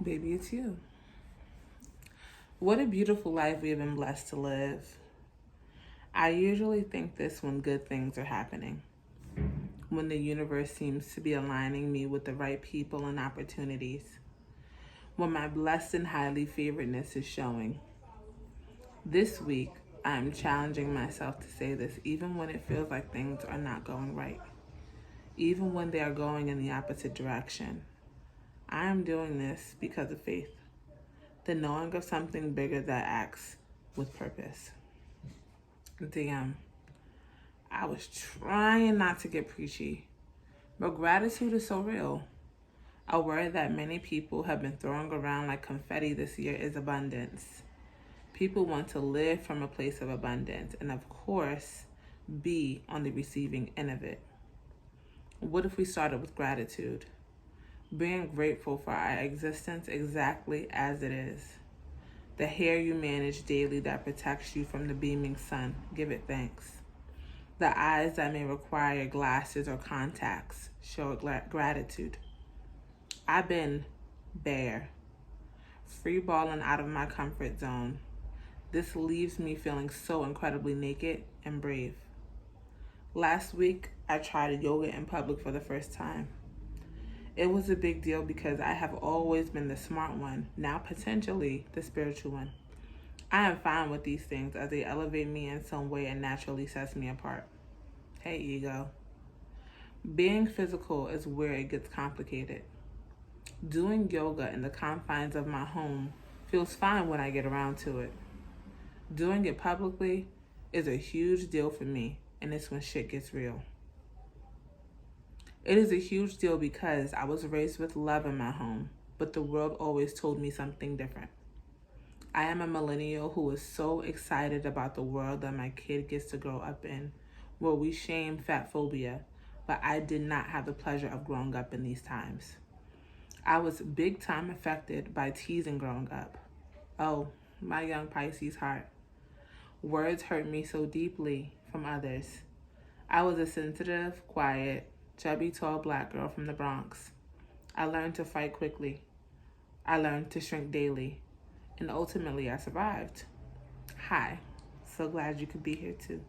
Baby, it's you. What a beautiful life we have been blessed to live. I usually think this when good things are happening, when the universe seems to be aligning me with the right people and opportunities, when my blessed and highly favoredness is showing. This week, I am challenging myself to say this even when it feels like things are not going right, even when they are going in the opposite direction. I am doing this because of faith, the knowing of something bigger that acts with purpose. Damn, I was trying not to get preachy, but gratitude is so real. A word that many people have been throwing around like confetti this year is abundance. People want to live from a place of abundance and, of course, be on the receiving end of it. What if we started with gratitude? Being grateful for our existence exactly as it is. The hair you manage daily that protects you from the beaming sun, give it thanks. The eyes that may require glasses or contacts, show it gratitude. I've been bare, free balling out of my comfort zone. This leaves me feeling so incredibly naked and brave. Last week, I tried yoga in public for the first time. It was a big deal because I have always been the smart one, now potentially the spiritual one. I am fine with these things as they elevate me in some way and naturally sets me apart. Hey, ego. Being physical is where it gets complicated. Doing yoga in the confines of my home feels fine when I get around to it. Doing it publicly is a huge deal for me, and it's when shit gets real. It is a huge deal because I was raised with love in my home, but the world always told me something different. I am a millennial who is so excited about the world that my kid gets to grow up in, where we shame fat phobia, but I did not have the pleasure of growing up in these times. I was big time affected by teasing growing up. Oh, my young Pisces heart. Words hurt me so deeply from others. I was a sensitive, quiet, chubby, tall black girl from the Bronx. I learned to fight quickly. I learned to shrink daily. And ultimately, I survived. Hi. So glad you could be here too.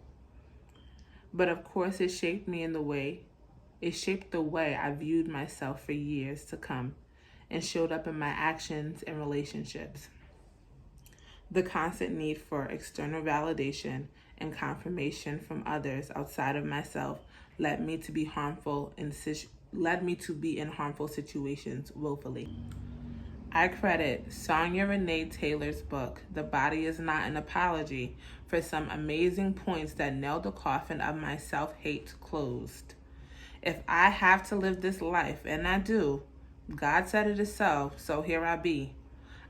But of course, it shaped the way I viewed myself for years to come and showed up in my actions and relationships. The constant need for external validation and confirmation from others outside of myself led me to be in harmful situations willfully. I credit Sonia Renee Taylor's book, The Body Is Not an Apology, for some amazing points that nailed the coffin of my self-hate closed. If I have to live this life, and I do, God said it is so, so here I be.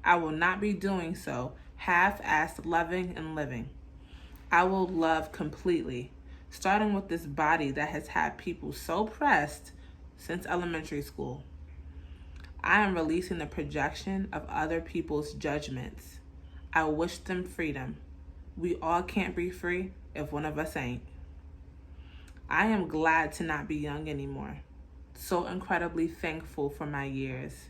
I will not be doing so half-assed loving and living. I will love completely, starting with this body that has had people so pressed since elementary school. I am releasing the projection of other people's judgments. I wish them freedom. We all can't be free if one of us ain't. I am glad to not be young anymore. So incredibly thankful for my years.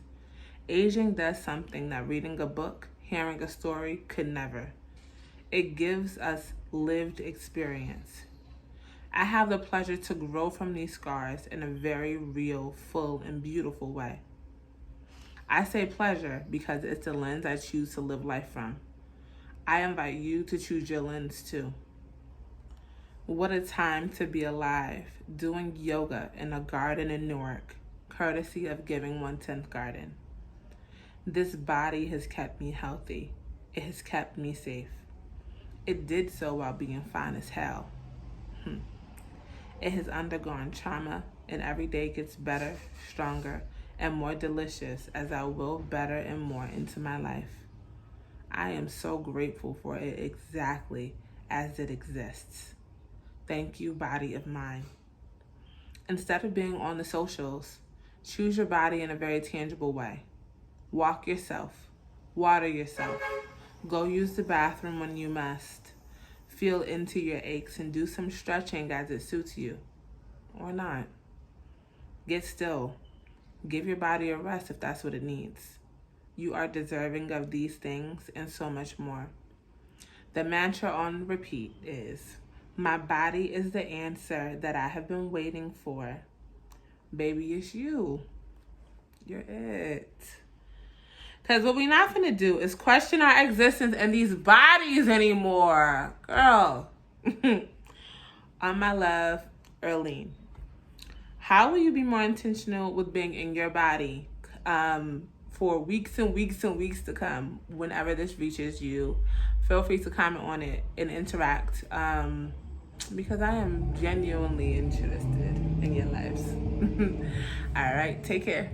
Aging does something that reading a book, hearing a story could never. It gives us lived experience. I have the pleasure to grow from these scars in a very real, full, and beautiful way. I say pleasure because it's the lens I choose to live life from. I invite you to choose your lens too. What a time to be alive, doing yoga in a garden in Newark, courtesy of Giving 1/10 Garden. This body has kept me healthy. It has kept me safe. It did so while being fine as hell. It has undergone trauma, and every day gets better, stronger, and more delicious as I will better and more into my life. I am so grateful for it exactly as it exists. Thank you, body of mine. Instead of being on the socials, choose your body in a very tangible way. Walk yourself. Water yourself. Go use the bathroom when you must. Feel into your aches and do some stretching as it suits you. Or not. Get still. Give your body a rest if that's what it needs. You are deserving of these things and so much more. The mantra on repeat is, my body is the answer that I have been waiting for. Baby, it's you. You're it. Because what we're not going to do is question our existence in these bodies anymore. Girl. On my love, Earlene. How will you be more intentional with being in your body for weeks and weeks and weeks to come whenever this reaches you? Feel free to comment on it and interact because I am genuinely interested in your lives. All right, take care.